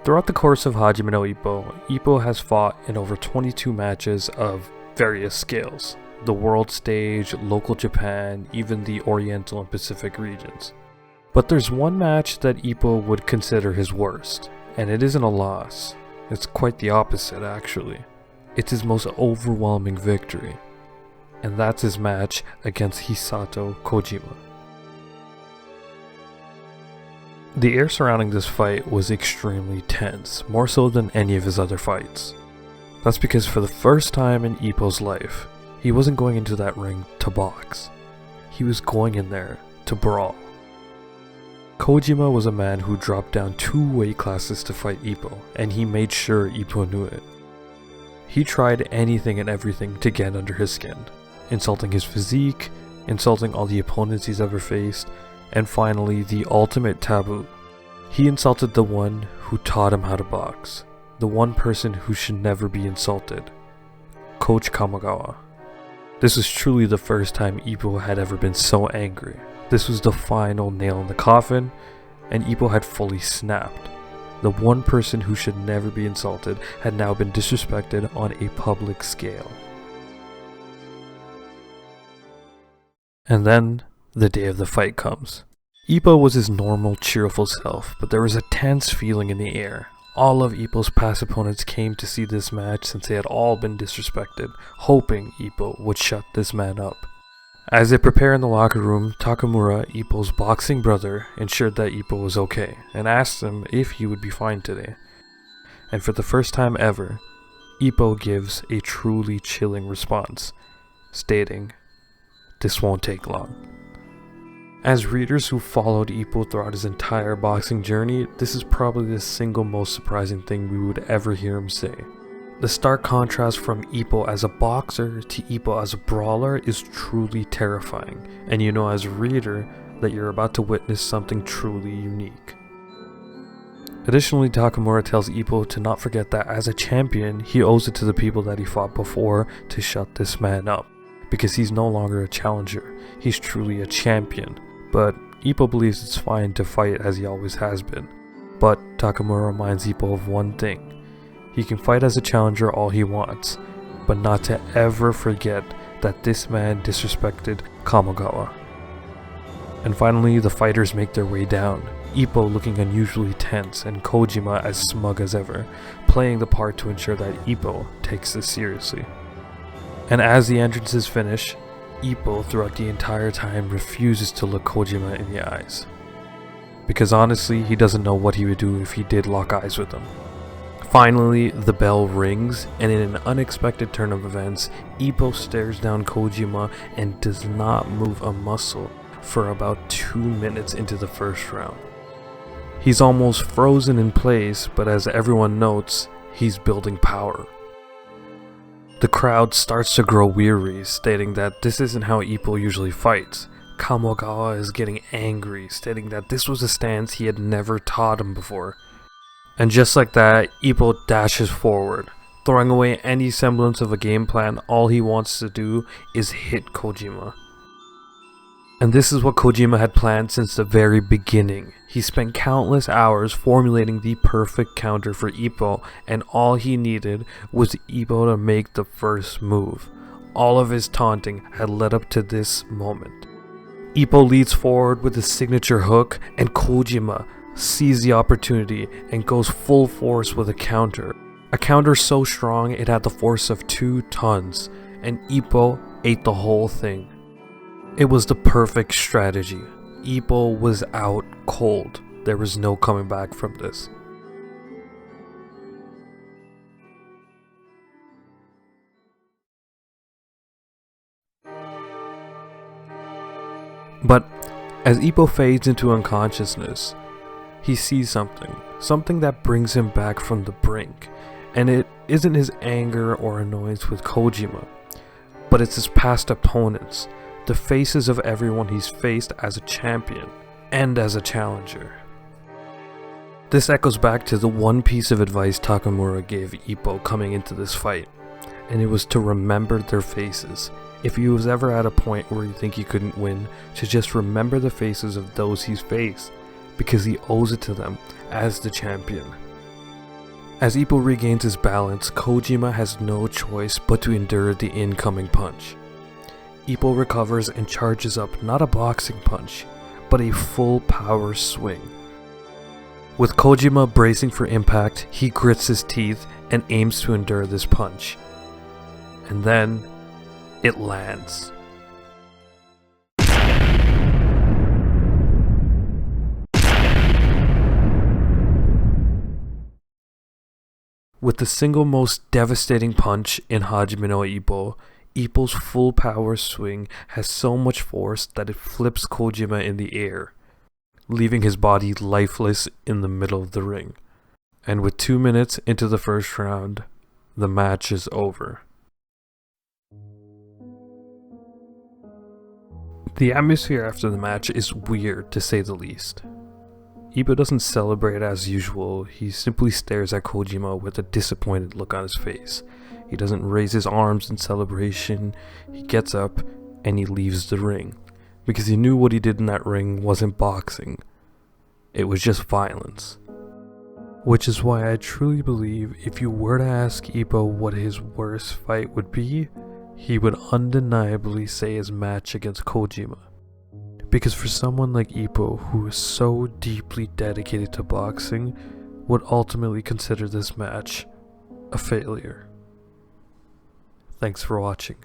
Throughout the course of Hajime no Ippo, Ippo has fought in over 22 matches of various scales. The world stage, local Japan, even the Oriental and Pacific regions. But there's one match that Ippo would consider his worst, and it isn't a loss. It's quite the opposite, actually. It's his most overwhelming victory, and that's his match against Hisato Kojima. The air surrounding this fight was extremely tense, more so than any of his other fights. That's because for the first time in Ippo's life, he wasn't going into that ring to box. He was going in there to brawl. Kojima was a man who dropped down 2 weight classes to fight Ippo, and he made sure Ippo knew it. He tried anything and everything to get under his skin, insulting his physique, insulting all the opponents he's ever faced, and finally the ultimate taboo. He insulted the one who taught him how to box, the one person who should never be insulted, Coach Kamigawa. This was truly the first time Ippo had ever been so angry. This was the final nail in the coffin, and Ippo had fully snapped. The one person who should never be insulted had now been disrespected on a public scale. And then, the day of the fight comes. Ippo was his normal, cheerful self, but there was a tense feeling in the air. All of Ippo's past opponents came to see this match since they had all been disrespected, hoping Ippo would shut this man up. As they prepare in the locker room, Takamura, Ippo's boxing brother, ensured that Ippo was okay, and asked him if he would be fine today. And for the first time ever, Ippo gives a truly chilling response, stating, "This won't take long." As readers who followed Ippo throughout his entire boxing journey, this is probably the single most surprising thing we would ever hear him say. The stark contrast from Ippo as a boxer to Ippo as a brawler is truly terrifying, and you know as a reader that you're about to witness something truly unique. Additionally, Takamura tells Ippo to not forget that as a champion, he owes it to the people that he fought before to shut this man up, because he's no longer a challenger, he's truly a champion. But Ippo believes it's fine to fight as he always has been. But Takamura reminds Ippo of one thing. He can fight as a challenger all he wants, but not to ever forget that this man disrespected Kamigawa. And finally, the fighters make their way down, Ippo looking unusually tense and Kojima as smug as ever, playing the part to ensure that Ippo takes this seriously. And as the entrances finish, Ippo throughout the entire time refuses to look Kojima in the eyes. Because honestly, he doesn't know what he would do if he did lock eyes with him. Finally, the bell rings, and in an unexpected turn of events, Ippo stares down Kojima and does not move a muscle for about 2 minutes into the first round. He's almost frozen in place, but as everyone notes, he's building power. The crowd starts to grow weary, stating that this isn't how Ippo usually fights. Kamigawa is getting angry, stating that this was a stance he had never taught him before. And just like that, Ippo dashes forward. Throwing away any semblance of a game plan, all he wants to do is hit Kojima. And this is what Kojima had planned since the very beginning. He spent countless hours formulating the perfect counter for Ippo, and all he needed was Ippo to make the first move. All of his taunting had led up to this moment. Ippo leads forward with his signature hook, and Kojima sees the opportunity and goes full force with a counter. A counter so strong it had the force of 2 tons, and Ippo ate the whole thing. It was the perfect strategy. Ippo was out cold. There was no coming back from this. But as Ippo fades into unconsciousness, he sees something that brings him back from the brink, and it isn't his anger or annoyance with Kojima, but it's his past opponents, the faces of everyone he's faced as a champion and as a challenger. This echoes back to the one piece of advice Takamura gave Ippo coming into this fight, and it was to remember their faces. If he was ever at a point where you think he couldn't win, to just remember the faces of those he's faced, because he owes it to them as the champion. As Ippo regains his balance, Kojima has no choice but to endure the incoming punch. Ippo recovers and charges up not a boxing punch, but a full power swing. With Kojima bracing for impact, he grits his teeth and aims to endure this punch. And then, it lands. With the single most devastating punch in Hajime no Ippo, Ippo's full power swing has so much force that it flips Kojima in the air, leaving his body lifeless in the middle of the ring. And with 2 minutes into the first round, the match is over. The atmosphere after the match is weird, to say the least. Ippo doesn't celebrate as usual, he simply stares at Kojima with a disappointed look on his face. He doesn't raise his arms in celebration, he gets up and he leaves the ring. Because he knew what he did in that ring wasn't boxing, it was just violence. Which is why I truly believe if you were to ask Ippo what his worst fight would be, he would undeniably say his match against Kojima. Because for someone like Ippo, who is so deeply dedicated to boxing, would ultimately consider this match a failure. Thanks for watching.